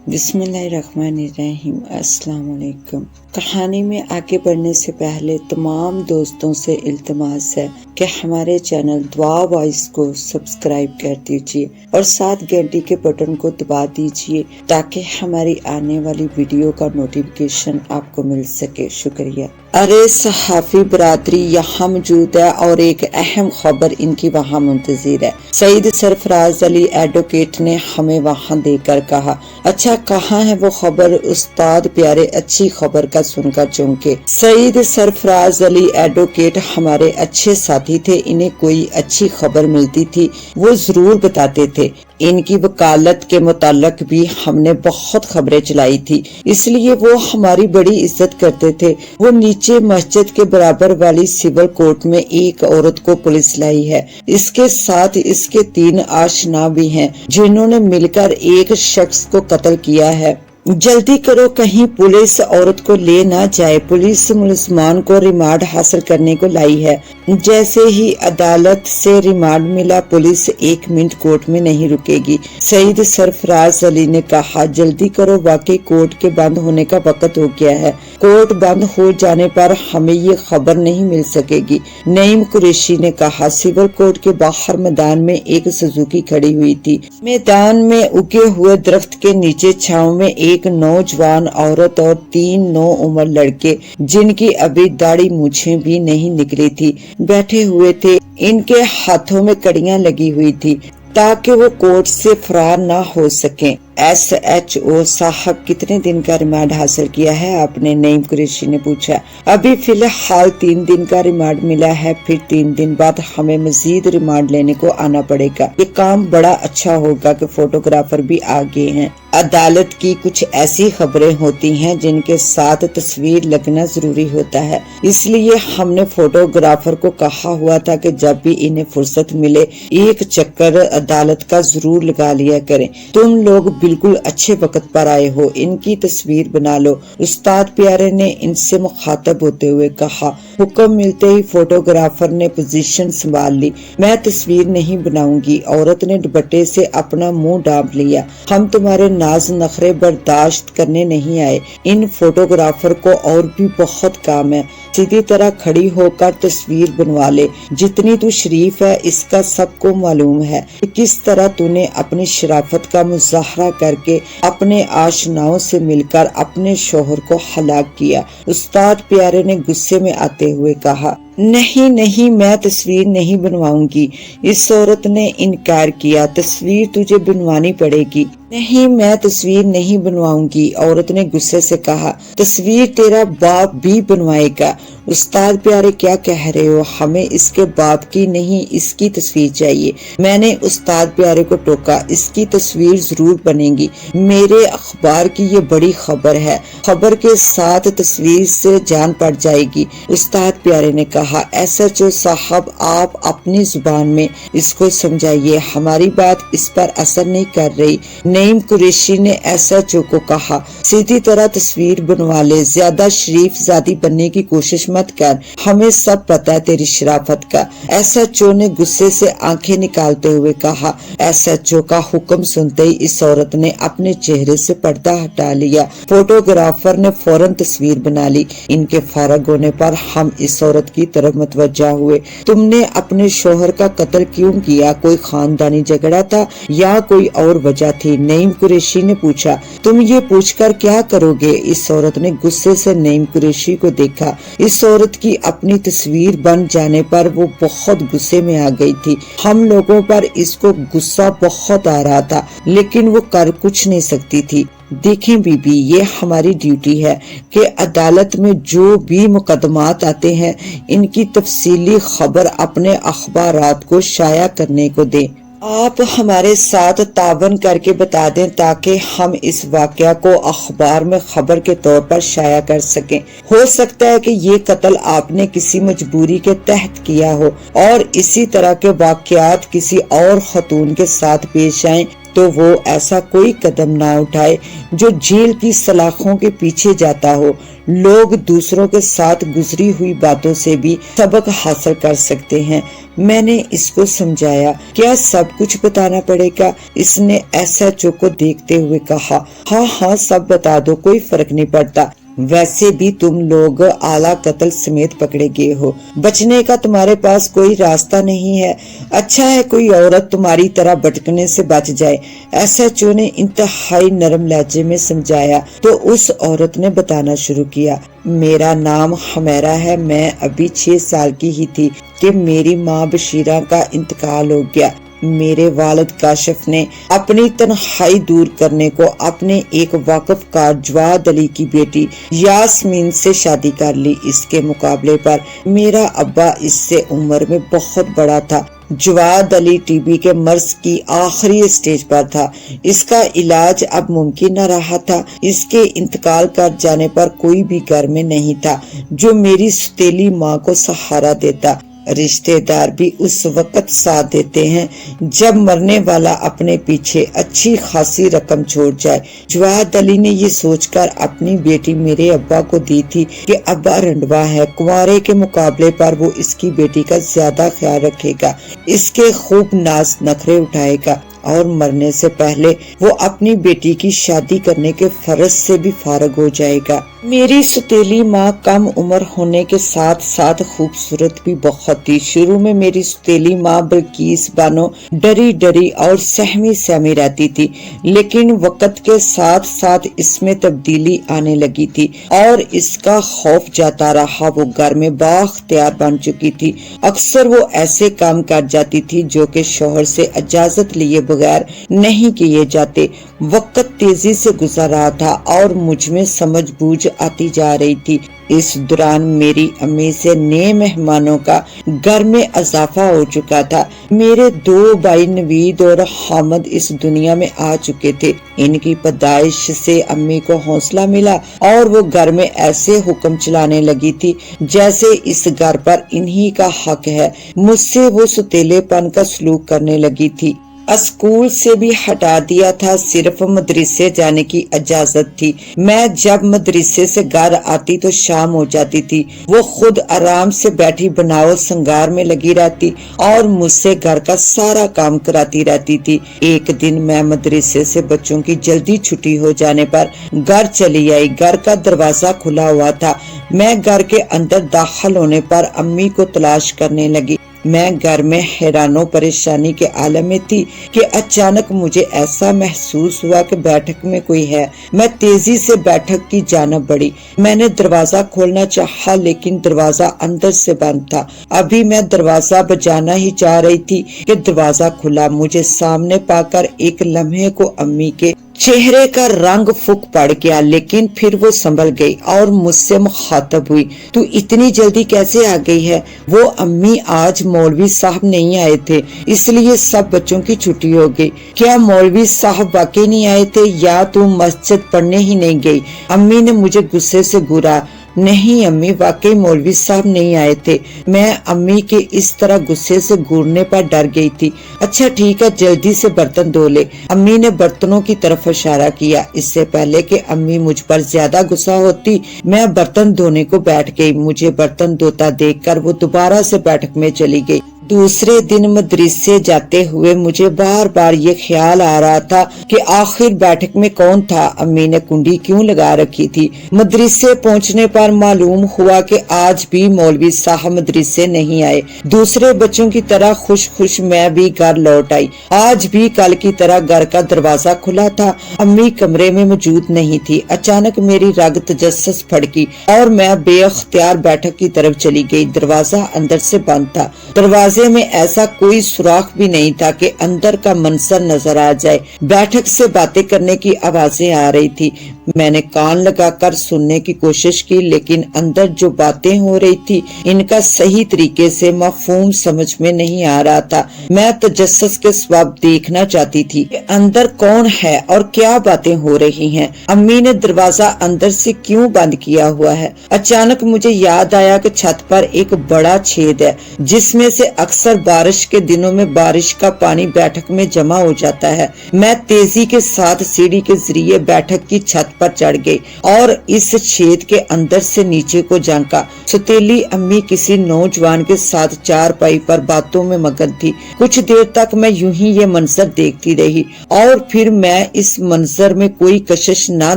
بسم اللہ الرحمن الرحیم۔ السلام علیکم۔ کہانی میں آگے بڑھنے سے پہلے تمام دوستوں سے التماس ہے کہ ہمارے چینل دعا وائس کو سبسکرائب کر دیجیے اور ساتھ گھنٹی کے بٹن کو دبا دیجیے تاکہ ہماری آنے والی ویڈیو کا نوٹیفیکیشن آپ کو مل سکے۔ شکریہ۔ ارے صحافی برادری یہاں موجود ہے اور ایک اہم خبر ان کی وہاں منتظر ہے۔ سعید سرفراز علی ایڈوکیٹ نے ہمیں وہاں دے کر کہا، اچھا کہاں ہے وہ خبر؟ استاد پیارے اچھی خبر کا سن کر چونکے۔ سعید سرفراز علی ایڈوکیٹ ہمارے اچھے ساتھی تھے، انہیں کوئی اچھی خبر ملتی تھی وہ ضرور بتاتے تھے۔ ان کی وکالت کے متعلق بھی ہم نے بہت خبریں چلائی تھی، اس لیے وہ ہماری بڑی عزت کرتے تھے۔ وہ نیچے مسجد کے برابر والی سول کورٹ میں ایک عورت کو پولیس لائی ہے، اس کے ساتھ اس کے 3 آشنا بھی ہیں جنہوں نے مل کر ایک شخص کو قتل کیا ہے۔ جلدی کرو کہیں پولیس عورت کو لے نہ جائے۔ پولیس ملزمان کو ریمانڈ حاصل کرنے کو لائی ہے۔ جیسے ہی عدالت سے ریمانڈ ملا پولیس 1 منٹ کورٹ میں نہیں رکے گی۔ سعید سرفراز علی نے کہا، جلدی کرو، واقعی کورٹ کے بند ہونے کا وقت ہو گیا ہے۔ کورٹ بند ہو جانے پر ہمیں یہ خبر نہیں مل سکے گی۔ نعیم قریشی نے کہا، سول کورٹ کے باہر میدان میں ایک سزوکی کھڑی ہوئی تھی۔ میدان میں اگے ہوئے درخت کے نیچے چھاؤں میں ایک نوجوان عورت اور 3 نوعمر لڑکے جن کی ابھی داڑھی مونچھیں بھی نہیں نکلی تھی بیٹھے ہوئے تھے۔ ان کے ہاتھوں میں کڑیاں لگی ہوئی تھی تاکہ وہ کورٹ سے فرار نہ ہو سکیں۔ SHO صاحب کتنے دن کا ریمانڈ حاصل کیا ہے آپ نے؟ نعیم قریشی نے پوچھا۔ ابھی فی الحال 3 دن کا ریمانڈ ملا ہے، پھر 3 دن بعد ہمیں مزید ریمانڈ لینے کو آنا پڑے گا۔ یہ کام بڑا اچھا ہوگا کہ فوٹوگرافر بھی آگے ہیں۔ عدالت کی کچھ ایسی خبریں ہوتی ہیں جن کے ساتھ تصویر لگنا ضروری ہوتا ہے، اس لیے ہم نے فوٹوگرافر کو کہا ہوا تھا کہ جب بھی انہیں فرصت ملے ایک چکر عدالت کا ضرور لگا لیا کریں۔ تم لوگ بالکل اچھے وقت پر آئے ہو، ان کی تصویر بنا لو۔ استاد پیارے نے ان سے مخاطب ہوتے ہوئے کہا۔ حکم ملتے ہی فوٹوگرافر نے پوزیشن سنبھال لی۔ میں تصویر نہیں بناؤں گی، عورت نے دوپٹے سے اپنا منہ ڈانپ لیا۔ ہم تمہارے ناز نخرے برداشت کرنے نہیں آئے۔ ان فوٹوگرافر کو اور بھی بہت کام ہے، سیدھی طرح کھڑی ہو کر تصویر بنوا لے۔ جتنی تو شریف ہے اس کا سب کو معلوم ہے کہ کس طرح تو نے اپنی شرافت کا مظاہرہ کر کے اپنے آشناؤں سے مل کر اپنے شوہر کو ہلاک کیا۔ استاد پیارے نے غصے میں آتے ہوئے کہا، نہیں میں تصویر نہیں بنواؤں گی۔ اس عورت نے انکار کیا، تصویر تجھے بنوانی پڑے گی۔ نہیں میں تصویر نہیں بنواؤں گی، عورت نے غصے سے کہا۔ تصویر تیرا باپ بھی بنوائے گا۔ استاد پیارے کیا کہہ رہے ہو؟ ہمیں اس کے باپ کی نہیں اس کی تصویر چاہیے۔ میں نے استاد پیارے کو ٹوکا، اس کی تصویر ضرور بنے گی۔ میرے اخبار کی یہ بڑی خبر ہے، خبر کے ساتھ تصویر سے جان پڑ جائے گی۔ استاد پیارے نے کہا، SHO صاحب آپ اپنی زبان میں اس کو سمجھائیے، ہماری بات اس پر اثر نہیں کر رہی۔ نعیم قریشی نے SHO کو کہا، سیدھی طرح تصویر بنوا لے، زیادہ شریف زادی بننے کی کوشش مت کر، ہمیں سب پتہ ہے تیری شرافت کا۔ SHO نے غصے سے آنکھیں نکالتے ہوئے کہا۔ SHO کا حکم سنتے ہی اس عورت نے اپنے چہرے سے پردہ ہٹا لیا۔ فوٹوگرافر نے فوراً تصویر بنا لی۔ ان کے فارغ ہونے پر ہم اس عورت کی طرف متوجہ ہوئے۔ تم نے اپنے شوہر کا قتل کیوں کیا؟ کوئی خاندانی جھگڑا تھا یا کوئی اور وجہ تھی؟ نعیم قریشی نے پوچھا۔ تم یہ پوچھ کر کیا کرو گے؟ اس عورت نے غصے سے نعیم قریشی کو دیکھا۔ اس عورت کی اپنی تصویر بن جانے پر وہ بہت غصے میں آ گئی تھی۔ ہم لوگوں پر اس کو غصہ بہت آ رہا تھا لیکن وہ کر کچھ نہیں سکتی تھی۔ دیکھیں بی بی، یہ ہماری ڈیوٹی ہے کہ عدالت میں جو بھی مقدمات آتے ہیں ان کی تفصیلی خبر اپنے اخبارات کو شائع کرنے کو دیں۔ آپ ہمارے ساتھ تعاون کر کے بتا دیں تاکہ ہم اس واقعہ کو اخبار میں خبر کے طور پر شائع کر سکیں۔ ہو سکتا ہے کہ یہ قتل آپ نے کسی مجبوری کے تحت کیا ہو اور اسی طرح کے واقعات کسی اور خاتون کے ساتھ پیش آئیں تو وہ ایسا کوئی قدم نہ اٹھائے جو جیل کی سلاخوں کے پیچھے جاتا ہو۔ لوگ دوسروں کے ساتھ گزری ہوئی باتوں سے بھی سبق حاصل کر سکتے ہیں۔ میں نے اس کو سمجھایا، کیا سب کچھ بتانا پڑے گا؟ اس نے SHO को देखते हुए कहा, हाँ हाँ सब बता दो, कोई फर्क नहीं पड़ता, वैसे भी तुम लोग आला कत्ल समेत पकड़े गए हो, बचने का तुम्हारे पास कोई रास्ता नहीं है। अच्छा है कोई औरत तुम्हारी तरह भटकने से बच जाए। SHO ने इंतहाई नरम लहजे में समझाया तो उस औरत ने बताना शुरू किया, मेरा नाम हमेरा है, मैं अभी 6 साल की ही थी कि मेरी माँ बशीरा का इंतकाल हो गया। मेरे वालिद काशिफ ने अपनी तन्हाई दूर करने को अपने एक वाकफकार जवाद अली की बेटी यास्मीन से शादी कर ली। इसके मुकाबले पर मेरा अब्बा इससे उम्र में बहुत बड़ा था। जवाद अली टीबी के मर्ज की आखिरी स्टेज पर था। इसका इलाज अब मुमकिन न रहा था। इसके इंतकाल कर जाने पर कोई भी घर में नहीं था जो मेरी सौतेली माँ को सहारा देता। रिश्तेदार भी उस वक्त साथ देते हैं जब मरने वाला अपने पीछे अच्छी खासी रकम छोड़ जाए। जवाद अली ने ये सोचकर अपनी बेटी मेरे अब्बा को दी थी कि अब्बा रंडवा है, कुंवारे के मुकाबले पर वो इसकी बेटी का ज्यादा ख्याल रखेगा, इसके खूब नाज नखरे उठाएगा और मरने से पहले वो अपनी बेटी की शादी करने के फर्ज से भी फारग हो जाएगा। मेरी सौतेली माँ कम उम्र होने के साथ साथ खूबसूरत भी बहुत थी। शुरू में मेरी सौतेली माँ बल्कीस बानो डरी डरी और सहमी सहमी रहती थी, लेकिन वक्त के साथ साथ इसमें तब्दीली आने लगी थी और इसका खौफ जाता रहा। वो घर में बाख्तियार बन चुकी थी। अक्सर वो ऐसे काम कर जाती थी जो कि शौहर से इजाजत लिए बगैर नहीं किए जाते। वक्त तेजी से गुजर रहा था और मुझ में समझ बूझ आती जा रही थी। इस दौरान मेरी अम्मी से नए मेहमानों का घर में इजाफा हो चुका था। मेरे 2 भाई नवीद और हामिद इस दुनिया में आ चुके थे। इनकी पैदाइश से अम्मी को हौसला मिला और वो घर में ऐसे हुक्म चलाने लगी थी जैसे इस घर पर इन्हीं का हक है। मुझसे वो सौतेलेपन का सलूक करने लगी थी। स्कूल से भी हटा दिया था, सिर्फ मदरसे जाने की इजाजत थी। मैं जब मदरसे से घर आती तो शाम हो जाती थी। वो खुद आराम से बैठी बनाओ संगार में लगी रहती और मुझसे घर का सारा काम कराती रहती थी। एक दिन मैं मदरसे से बच्चों की जल्दी छुट्टी हो जाने पर घर चली आई। घर का दरवाजा खुला हुआ था। मैं घर के अंदर दाखिल होने पर अम्मी को तलाश करने लगी। मैं घर में हैरानो परेशानी के आलम में थी कि अचानक मुझे ऐसा महसूस हुआ कि बैठक में कोई है। मैं तेजी से बैठक की जानब बढ़ी। मैंने दरवाजा खोलना चाहा लेकिन दरवाजा अंदर से बंद था। अभी मैं दरवाजा बजाना ही चाह रही थी कि दरवाजा खुला। मुझे सामने पाकर एक लम्हे को अम्मी के चेहरे का रंग फूक पड़ गया, लेकिन फिर वो संभल गई और मुझसे मुखातब हुई, तू इतनी जल्दी कैसे आ गई है? वो अम्मी, आज मौलवी साहब नहीं आए थे इसलिए सब बच्चों की छुट्टी हो गई। क्या मौलवी साहब वाकई नहीं आए थे या तू मस्जिद पढ़ने ही नहीं गई? अम्मी ने मुझे गुस्से से घूरा। नहीं अम्मी, वाकई मौलवी साहब नहीं आए थे। मैं अम्मी के इस तरह गुस्से से घूरने पर डर गई थी। अच्छा ठीक है, जल्दी से बर्तन धो ले। अम्मी ने बर्तनों की तरफ इशारा किया। इससे पहले कि अम्मी मुझ पर ज्यादा गुस्सा होती, मैं बर्तन धोने को बैठ गई। मुझे बर्तन धोता देखकर वो दोबारा से बैठक में चली गई। दूसरे दिन मदरसे जाते हुए मुझे बार बार ये ख्याल आ रहा था कि आखिर बैठक में कौन था? अम्मी ने कुंडी क्यों लगा रखी थी? मदरसे पहुंचने पर मालूम हुआ कि आज भी मौलवी साहब मदरसे नहीं आए। दूसरे बच्चों की तरह खुश खुश मैं भी घर लौट आई। आज भी कल की तरह घर का दरवाजा खुला था। अम्मी कमरे में मौजूद नहीं थी। अचानक मेरी रग तजस्सुस फड़की और मैं बेअख्तियार बैठक की तरफ चली गई। दरवाजा अंदर से बंद था। दरवाजे में ऐसा कोई सुराख भी नहीं था कि अंदर का मंजर नजर आ जाए। बैठक से बातें करने की आवाजें आ रही थी। मैंने कान लगाकर सुनने की कोशिश की, लेकिन अंदर जो बातें हो रही थी इनका सही तरीके से मफहूम समझ में नहीं आ रहा था। मैं तजस्सुस के सबब देखना चाहती थी कि अंदर कौन है और क्या बातें हो रही हैं। अम्मी ने दरवाजा अंदर से क्यों बंद किया हुआ है? अचानक मुझे याद आया कि छत पर एक बड़ा छेद है जिसमें से اکثر بارش کے دنوں میں بارش کا پانی بیٹھک میں جمع ہو جاتا ہے۔ میں تیزی کے ساتھ سیڑھی کے ذریعے بیٹھک کی چھت پر چڑھ گئی اور اس چھید کے اندر سے نیچے کو جھانکا۔ ستیلی امی کسی نوجوان کے ساتھ چارپائی پر باتوں میں مگن تھی۔ کچھ دیر تک میں یوں ہی یہ منظر دیکھتی رہی اور پھر میں اس منظر میں کوئی کشش نہ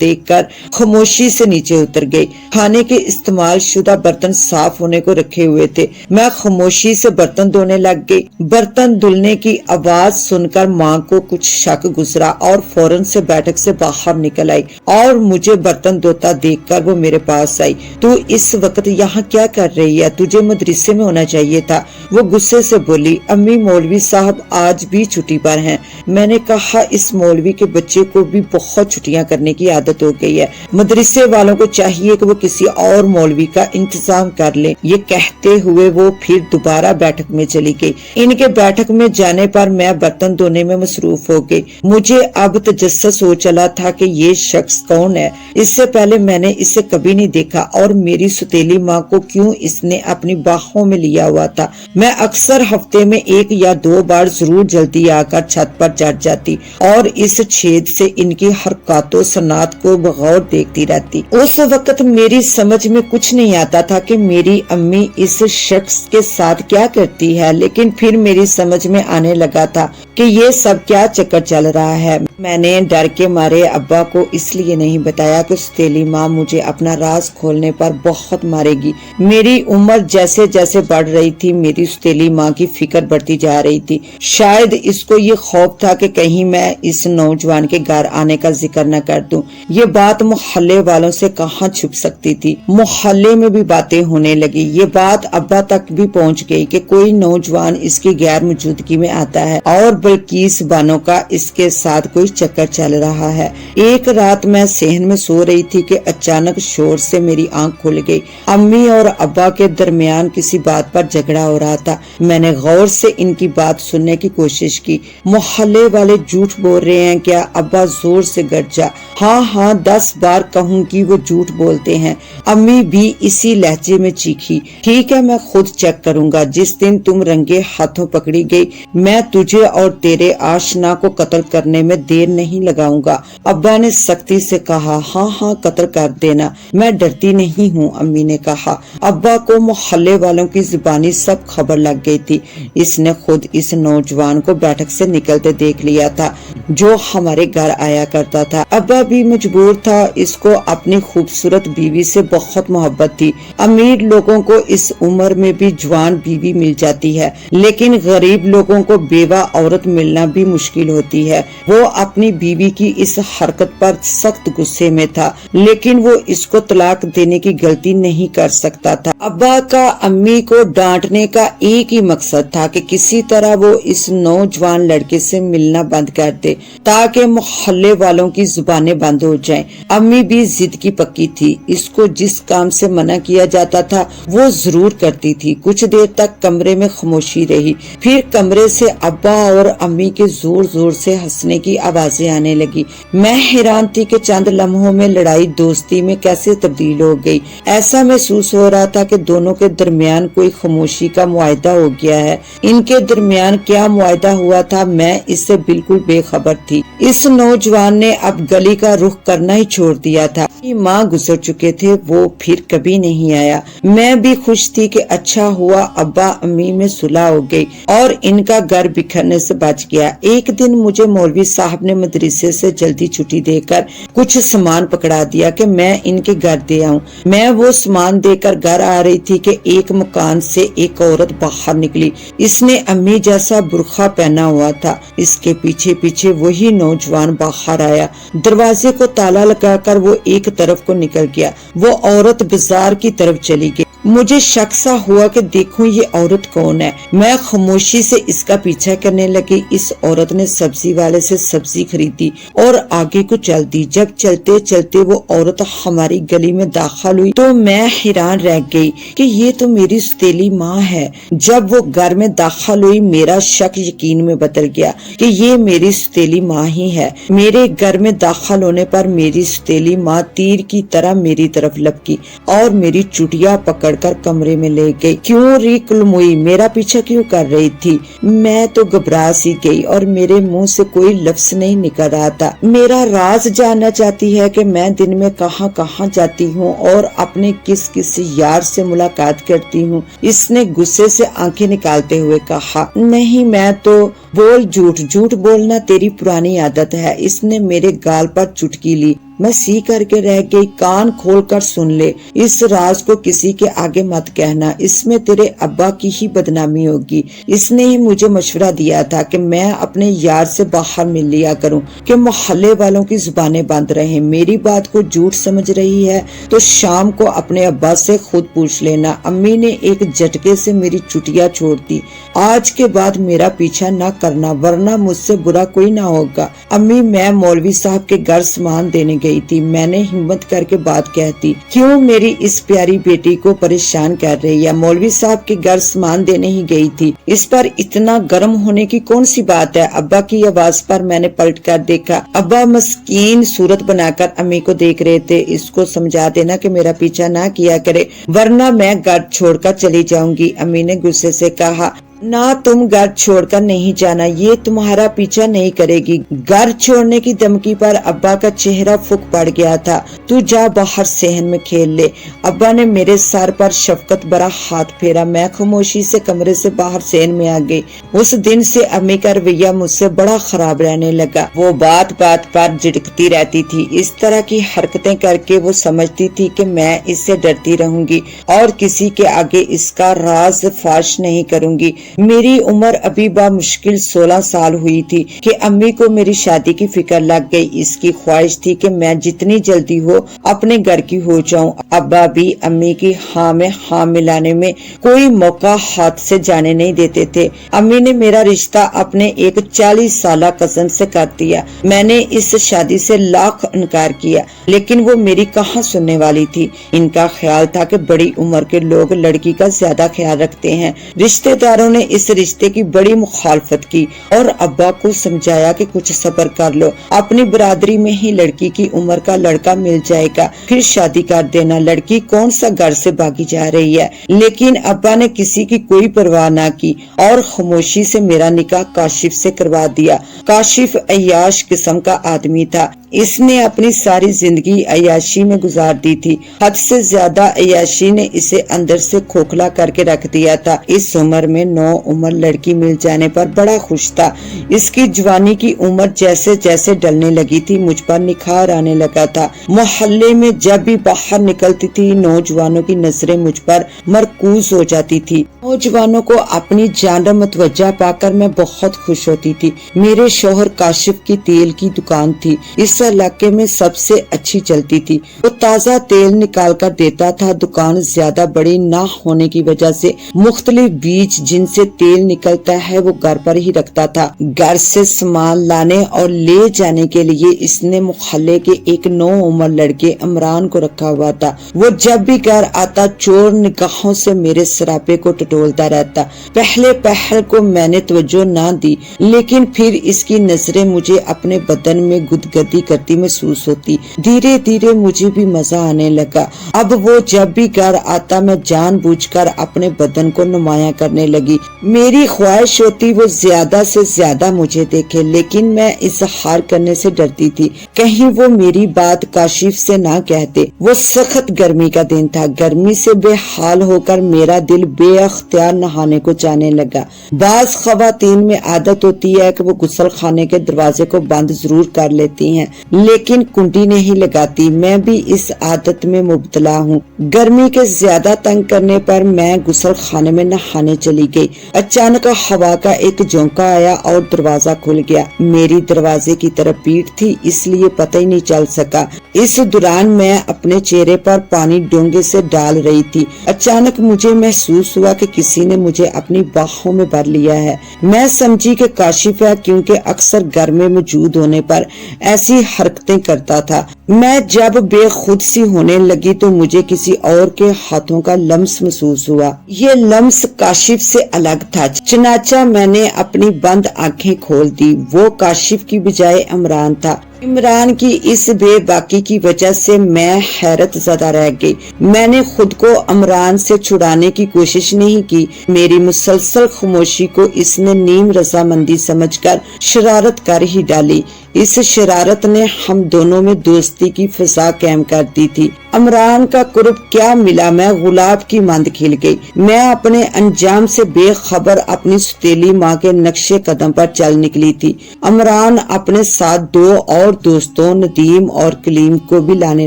دیکھ کر خاموشی سے نیچے اتر گئی۔ کھانے کے استعمال شدہ برتن صاف ہونے کو رکھے ہوئے تھے۔ میں خاموشی سے برتن دھونے لگ گئی۔ برتن دھلنے کی آواز سن کر ماں کو کچھ شک گزرا اور فوراً سے بیٹھک سے باہر نکل آئی اور مجھے برتن دھوتا دیکھ کر وہ میرے پاس آئی۔ تو اس وقت یہاں کیا کر رہی ہے؟ تجھے مدرسے میں ہونا چاہیے تھا، وہ غصے سے بولی۔ امی مولوی صاحب آج بھی چھٹی پر ہیں۔ میں نے کہا اس مولوی کے بچے کو بھی بہت چھٹیاں کرنے کی عادت ہو گئی ہے، مدرسے والوں کو چاہیے کہ وہ کسی اور مولوی کا انتظام کر لیں۔ یہ کہتے ہوئے وہ پھر دوبارہ بیٹھک میں چلی گئی۔ ان کے بیٹھک میں جانے پر میں برتن دھونے میں مصروف ہو گئی۔ مجھے اب تجسس ہو چلا تھا کہ یہ شخص کون ہے۔ اس سے پہلے میں نے اسے کبھی نہیں دیکھا اور میری ستیلی ماں کو کیوں اس نے اپنی باہوں میں لیا ہوا تھا۔ میں اکثر ہفتے میں 1 یا 2 بار ضرور جلدی آ کر چھت پر چڑھ جاتی اور اس چھید سے ان کی حرکات و صنعت کو بغور دیکھتی رہتی۔ اس وقت میری سمجھ میں کچھ نہیں آتا تھا کہ میری امی اس شخص کے ساتھ کیا کرتی ہے، لیکن پھر میری سمجھ میں آنے لگا تھا کہ یہ سب کیا چکر چل رہا ہے۔ میں نے ڈر کے مارے ابا کو اس لیے نہیں بتایا کہ ستیلی ماں مجھے اپنا راز کھولنے پر بہت مارے گی۔ میری عمر جیسے جیسے بڑھ رہی تھی میری ستیلی ماں کی فکر بڑھتی جا رہی تھی۔ شاید اس کو یہ خوف تھا کہ کہیں میں اس نوجوان کے گھر آنے کا ذکر نہ کر دوں۔ یہ بات محلے والوں سے کہاں چھپ سکتی تھی۔ محلے میں بھی باتیں ہونے لگی۔ یہ بات ابا تک بھی پہنچ گئی کہ کوئی نوجوان اس کی غیر موجودگی میں آتا ہے اور بلقیس بانو کا اس کے ساتھ کوئی چکر چل رہا ہے۔ ایک رات میں صحن میں سو رہی تھی کہ اچانک شور سے میری آنکھ کھل گئی۔ امی اور ابا کے درمیان کسی بات پر جھگڑا ہو رہا تھا۔ میں نے غور سے ان کی بات سننے کی کوشش کی۔ محلے والے جھوٹ بول رہے ہیں کیا؟ ابا زور سے گرجا۔ ہاں 10 بار کہوں گی وہ جھوٹ بولتے ہیں۔ امی بھی اسی لہجے میں چیخی۔ ٹھیک ہے، میں خود چیک کروں گا۔ جس دن تم رنگے ہاتھوں پکڑی گئی میں تجھے اور تیرے آشنا کو قتل کرنے میں دیر نہیں لگاؤں گا۔ ابا نے سختی سے کہا۔ ہاں قتل کر دینا، میں ڈرتی نہیں ہوں، امی نے کہا۔ ابا کو محلے والوں کی زبانی سب خبر لگ گئی تھی۔ اس نے خود اس نوجوان کو بیٹھک سے نکلتے دیکھ لیا تھا جو ہمارے گھر آیا کرتا تھا۔ ابا بھی مجبور تھا، اس کو اپنی خوبصورت بیوی سے بہت محبت تھی۔ امیر لوگوں کو اس عمر میں بھی جوان بیوی مل جاتی ہے، لیکن غریب لوگوں کو بیوہ عورت ملنا بھی مشکل ہوتی ہے۔ وہ اپنی بیوی کی اس حرکت پر سخت غصے میں تھا، لیکن وہ اس کو طلاق دینے کی غلطی نہیں کر سکتا تھا۔ ابا کا امی کو ڈانٹنے کا ایک ہی مقصد تھا کہ کسی طرح وہ اس نوجوان لڑکے سے ملنا بند کر دے تاکہ محلے والوں کی زبانیں بند ہو جائیں۔ امی بھی ضد کی پکی تھی۔ اس کو جس کام سے منع کیا جاتا تھا وہ ضرور کرتی تھی۔ کچھ دیر تک کمرے میں خاموشی رہی، پھر کمرے سے ابا اور امی کے زور زور سے ہنسنے کی آوازیں آنے لگی۔ میں حیران تھی کہ چند لمحوں میں لڑائی دوستی میں کیسے تبدیل ہو گئی۔ ایسا محسوس ہو رہا تھا کہ دونوں کے درمیان کوئی خاموشی کا معاہدہ ہو گیا ہے۔ ان کے درمیان کیا معاہدہ ہوا تھا میں اس سے بالکل بے خبر تھی۔ اس نوجوان نے اب گلی کا رخ کرنا ہی چھوڑ دیا تھا۔ ماں گزر چکے تھے، وہ پھر کبھی نہیں آیا۔ میں بھی خوش تھی کہ اچھا ہوا ابا امی میں صلح ہو گئی اور ان کا گھر بکھرنے سے بچ گیا۔ ایک دن مجھے مولوی صاحب نے مدرسے سے جلدی چھٹی دے کر کچھ سامان پکڑا دیا کہ میں ان کے گھر دے آؤں۔ میں وہ سامان دے کر گھر آ رہی تھی کہ ایک مکان سے ایک عورت باہر نکلی۔ اس نے امی جیسا برقع پہنا ہوا تھا۔ اس کے پیچھے پیچھے وہی نوجوان باہر آیا۔ دروازے کو تالا لگا کر وہ ایک طرف کو نکل گیا۔ وہ عورت بازار کی طرف چلی گئی۔ مجھے شک سا ہوا کہ دیکھوں یہ عورت کون ہے۔ میں خاموشی سے اس کا پیچھا کرنے لگی۔ اس عورت نے سبزی والے سے سبزی خریدی اور آگے کو چل دی۔ جب چلتے چلتے وہ عورت ہماری گلی میں داخل ہوئی تو میں حیران رہ گئی کہ یہ تو میری ستیلی ماں ہے۔ جب وہ گھر میں داخل ہوئی میرا شک یقین میں بدل گیا کہ یہ میری ستیلی ماں ہی ہے۔ میرے گھر میں داخل ہونے پر میری ستیلی ماں تیر کی طرح میری طرف لپکی اور میری چٹیا پکڑ पकड़ कर कमरे में ले गई। क्यों री कुलमुई, मेरा पीछा क्यों कर रही थी? मैं तो घबरा सी गई और मेरे मुंह से कोई लफ्ज नहीं निकल रहा था। मेरा राज जानना चाहती है कि मैं दिन में कहाँ कहाँ जाती हूँ और अपने किस किस यार से मुलाकात करती हूँ। इसने गुस्से से आंखें निकालते हुए कहा, नहीं मैं तो बोल झूठ, झूठ बोलना तेरी पुरानी आदत है। इसने मेरे गाल पर चुटकी ली। मैं सी करके रह गई। कान खोल कर सुन ले, इस राज को किसी के आगे मत कहना, इसमें तेरे अब्बा की ही बदनामी होगी। इसने ही मुझे मशवरा दिया था कि मैं अपने यार से बाहर मिल लिया करूं कि मोहल्ले वालों की जुबानें बंद रहे। मेरी बात को झूठ समझ रही है तो शाम को अपने अब्बा से खुद पूछ लेना। अम्मी ने एक झटके से मेरी चुटिया छोड़ दी। आज के बाद मेरा पीछा न करना वरना मुझसे बुरा कोई ना होगा। अम्मी, मैं मौलवी साहब के घर सामान देने गई थी। मैंने हिम्मत करके बात कहती, क्यों मेरी इस प्यारी बेटी को परेशान कर रही है? मौलवी साहब के घर सामान देने ही गई थी। इस पर इतना गर्म होने की कौन सी बात है? अब्बा की आवाज पर मैंने पलट कर देखा। अब्बा मस्कीन सूरत बनाकर अम्मी को देख रहे थे। इसको समझा देना कि मेरा पीछा ना किया करे वरना मैं घर छोड़कर चली जाऊंगी। अम्मी ने गुस्से से कहा, ना तुम घर छोड़कर नहीं जाना, ये तुम्हारा पीछा नहीं करेगी। घर छोड़ने की धमकी पर अब्बा का चेहरा फूक पड़ गया था। तू जा बाहर सहन में खेल ले। अब्बा ने मेरे सर पर शफकत भरा हाथ फेरा। मैं खामोशी से कमरे से बाहर सहन में आ गई। उस दिन से अम्मी का रवैया मुझसे बड़ा खराब रहने लगा। वो बात बात पर झिड़कती रहती थी। इस तरह की हरकतें करके वो समझती थी कि मैं इससे डरती रहूंगी और किसी के आगे इसका राज फाश नहीं करूंगी। मेरी उम्र अभी मुश्किल 16 साल हुई थी कि अम्मी को मेरी शादी की फिक्र लग गई। इसकी ख्वाहिश थी कि मैं जितनी जल्दी हो अपने घर की हो जाऊं। अब्बा भी अम्मी की हाँ में हाँ मिलाने में कोई मौका हाथ से जाने नहीं देते थे। अम्मी ने मेरा रिश्ता अपने एक 40 साल कजन से कर दिया। मैंने इस शादी से लाख इनकार किया लेकिन वो मेरी कहाँ सुनने वाली थी। इनका ख्याल था कि बड़ी उम्र के लोग लड़की का ज्यादा ख्याल रखते हैं। रिश्तेदारों ने इस रिश्ते की बड़ी मुखालफत की और अब्बा को समझाया कि कुछ सब्र कर लो, अपनी बरादरी में ही लड़की की उम्र का लड़का मिल जाएगा, फिर शादी कर देना। लड़की कौन सा घर से भागी जा रही है। लेकिन अब्बा ने किसी की कोई परवाह ना की और खामोशी से मेरा निकाह काशिफ से करवा दिया। काशिफ अय्याश किस्म का आदमी था। इसने अपनी सारी जिंदगी अय्याशी में गुजार दी थी। हद से ज्यादा अय्याशी ने इसे अंदर से खोखला करके रख दिया था। इस उम्र में 9 उम्र लड़की मिल जाने पर बड़ा खुश था। इसकी जवानी की उम्र जैसे जैसे ढलने लगी थी मुझ पर निखार आने लगा था। मोहल्ले में जब भी बाहर निकलती थी नौजवानों की नजरें मुझ पर मरकूज हो जाती थी। नौजवानों को अपनी जान मतवज्जा पाकर मैं बहुत खुश होती थी। मेरे शौहर काशिफ की तेल की दुकान थी। इस इलाके में सबसे अच्छी चलती थी। वो ताज़ा तेल निकाल कर देता था। दुकान ज्यादा बड़ी ना होने की वजह से मुख्तलिफ बीज जिनसे तेल निकलता है वो घर पर ही रखता था। घर से सामान लाने और ले जाने के लिए इसने मुहल्ले के एक 9 उम्र लड़के इमरान को रखा हुआ था। वो जब भी घर आता चोर निगाहों से मेरे सरापे को टटोलता रहता। पहले पहल को मैंने तवज्जो ना दी लेकिन फिर इसकी नजरें मुझे अपने बदन में गुदगदी करती महसूस होती। धीरे धीरे मुझे भी मजा आने लगा। अब वो जब भी घर आता मैं जानबूझकर अपने बदन को नुमाया करने लगी। मेरी ख्वाहिश होती वो ज्यादा से ज्यादा मुझे देखे लेकिन मैं इजहार करने से डरती थी कहीं वो मेरी बात काशिफ से ना कहते। वो सख्त गर्मी का दिन था। गर्मी से बेहाल होकर मेरा दिल बेअख्तियार नहाने को जाने लगा। बाज खवातीन में आदत होती है कि वो गुसल खाने के दरवाजे को बंद जरूर कर लेती हैं लेकिन कुंडी नहीं लगाती। मैं भी इस आदत में मुब्तला हूँ। गर्मी के ज्यादा तंग करने पर मैं गुसल खाने में नहाने चली गई। अचानक हवा का एक झोंका आया और दरवाजा खुल गया। मेरी दरवाजे की तरफ पीठ थी इसलिए पता ही नहीं चल सका। इस दौरान मैं अपने चेहरे पर पानी डोंगे से डाल रही थी। अचानक मुझे महसूस हुआ कि किसी ने मुझे अपनी बाहों में भर लिया है। मैं समझी कि काशिफ है क्योंकि अक्सर घर में मौजूद होने पर ऐसी हरकतें करता था। मैं जब बेखुद सी होने लगी तो मुझे किसी और के हाथों का लम्स महसूस हुआ। ये लम्स काशिफ से अलग था। चनाचा मैंने अपनी बंद आंखें खोल दी। वो काशिफ की बजाय इमरान था। इमरान की इस बेबाकी की वजह से मैं हैरत ज़दा रह गई। मैंने खुद को इमरान से छुड़ाने की कोशिश नहीं की। मेरी मुसलसल खामोशी को इसने नीम रजामंदी समझकर शरारत कर ही डाली। इस शरारत ने हम दोनों में दोस्ती की फिजा कायम कर दी थी। इमरान का कुर्ब क्या मिला, मैं गुलाब की मांद खिल गई। मैं अपने अंजाम से बेखबर अपनी सुतीली माँ के नक्शे कदम पर चल निकली थी। इमरान अपने साथ दो और दोस्तों नदीम और कलीम को भी लाने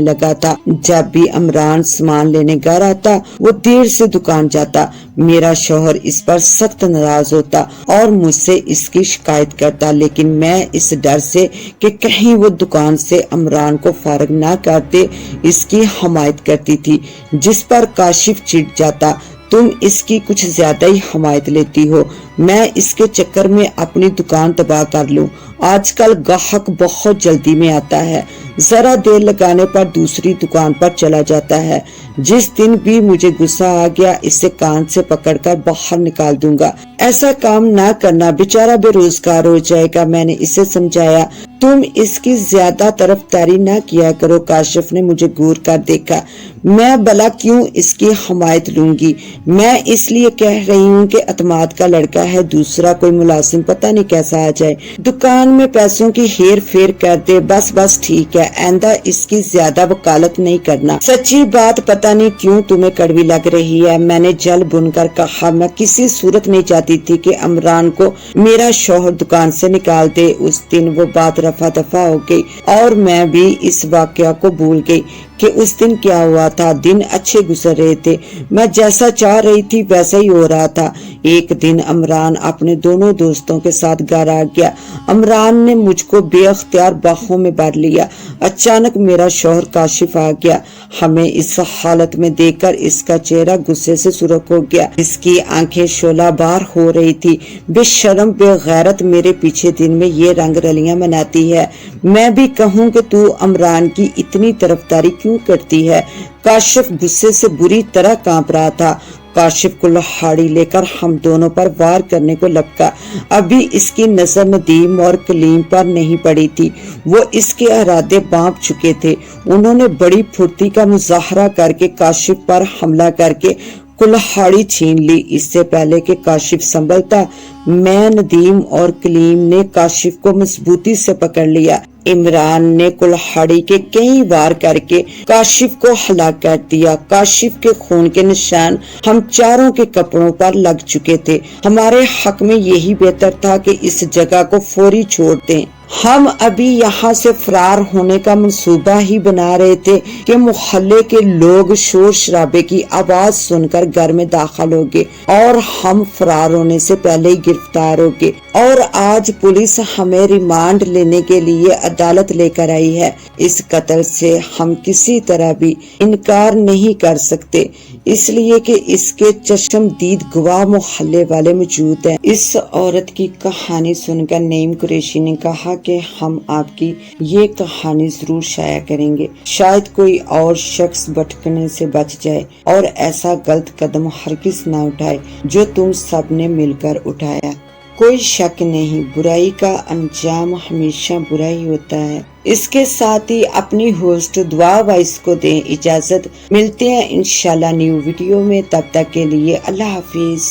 लगा था। जब भी इमरान सामान लेने घर आता वो देर से दुकान जाता। मेरा शौहर इस पर सख्त नाराज होता और मुझसे इसकी शिकायत करता, लेकिन मैं इस डर से कि कहीं वो दुकान से इमरान को फारग ना करते इसकी हमायत करती थी, जिस पर काशिफ चिढ़ जाता। तुम इसकी कुछ ज्यादा ही हमायत लेती हो, मैं इसके चक्कर में अपनी दुकान तबाह कर लूं। आजकल गाहक बहुत जल्दी में आता है, जरा देर लगाने पर दूसरी दुकान पर चला जाता है। जिस दिन भी मुझे गुस्सा आ गया इसे कान से पकड़कर बाहर निकाल दूंगा। ऐसा काम ना करना, बेचारा बेरोजगार हो जाएगा। मैंने इसे समझाया। तुम इसकी ज्यादा तरफदारी ना किया करो। काशिफ ने मुझे घूर कर देखा। मैं भला क्यों इसकी हमायत लूंगी? मैं इसलिए कह रही हूँ कि अतमाद का लड़का है, दूसरा कोई मुलाजिम पता नहीं कैसा आ जाए, दुकान में पैसों की हेर फेर कर दे। बस ठीक है, आइंदा इसकी ज्यादा वकालत नहीं करना। सच्ची बात पता नहीं क्यों तुम्हें कड़वी लग रही है। मैंने जल बुनकर कहा। मैं किसी सूरत नहीं चाहती थी कि इमरान को मेरा शौहर दुकान से निकाल दे। उस दिन वो बात रफा दफा हो गई और मैं भी इस वाकया को भूल गई कि उस दिन क्या हुआ था। दिन अच्छे गुजर रहे थे, मैं जैसा चाह रही थी वैसा ही हो रहा था। एक दिन इमरान अपने दोनों दोस्तों के साथ घर आ गया। इमरान ने मुझको बेअख्तियार बाहों में भर लिया। अचानक मेरा शौहर काशिफ आ गया। हमें इस हालत में देखकर इसका चेहरा गुस्से से सुर्ख हो गया। इसकी आंखें शोला बार हो रही थी। बेशर्म बेगैरत, मेरे पीछे दिन में ये रंग रलियां मनाती है। मैं भी कहूँ कि तू इमरान की इतनी तरफदारी क्यों करती है? काशिफ गुस्से से बुरी तरह कांप रहा था। काशिफ कुल्हाड़ी लेकर हम दोनों पर वार करने को लपका। अभी इसकी नजर नदीम और कलीम पर नहीं पड़ी थी। वो इसके इरादे बांप चुके थे। उन्होंने बड़ी फुर्ती का मुजाहरा करके काशिफ पर हमला करके कुल्हाड़ी छीन ली। इससे पहले कि काशिफ संभलता, मैं, नदीम और कलीम ने काशिफ को मजबूती से पकड़ लिया। इमरान ने कुल्हाड़ी के कई वार करके काशिफ को हलाक कर दिया। काशिफ के खून के निशान हम चारों के कपड़ों पर लग चुके थे। हमारे हक में यही बेहतर था कि इस जगह को फौरी छोड़ दें। हम अभी यहाँ से फरार होने का मंसूबा ही बना रहे थे कि मोहल्ले के लोग शोर शराबे की आवाज सुनकर घर में दाखिल हो गए और हम फरार होने से पहले ही गिरफ्तार हो गए। और आज पुलिस हमें रिमांड लेने के लिए अदालत लेकर आई है। इस कत्ल से हम किसी तरह भी इनकार नहीं कर सकते, इसलिए कि इसके चश्मदीद गवाह मोहल्ले वाले मौजूद हैं। इस औरत की कहानी सुनकर नईम कुरैशी ने कहा कि हम आपकी ये कहानी जरूर शाया करेंगे, शायद कोई और शख्स भटकने से बच जाए और ऐसा गलत कदम हरगिज ना उठाए जो तुम सब ने मिलकर उठाया। कोई शक नहीं, बुराई का अंजाम हमेशा बुरा ही होता है। इसके साथ ही अपनी होस्ट दुआ वाइस को दें इजाजत। मिलते हैं इंशाल्लाह न्यू वीडियो में, तब तक के लिए अल्लाह हाफिज।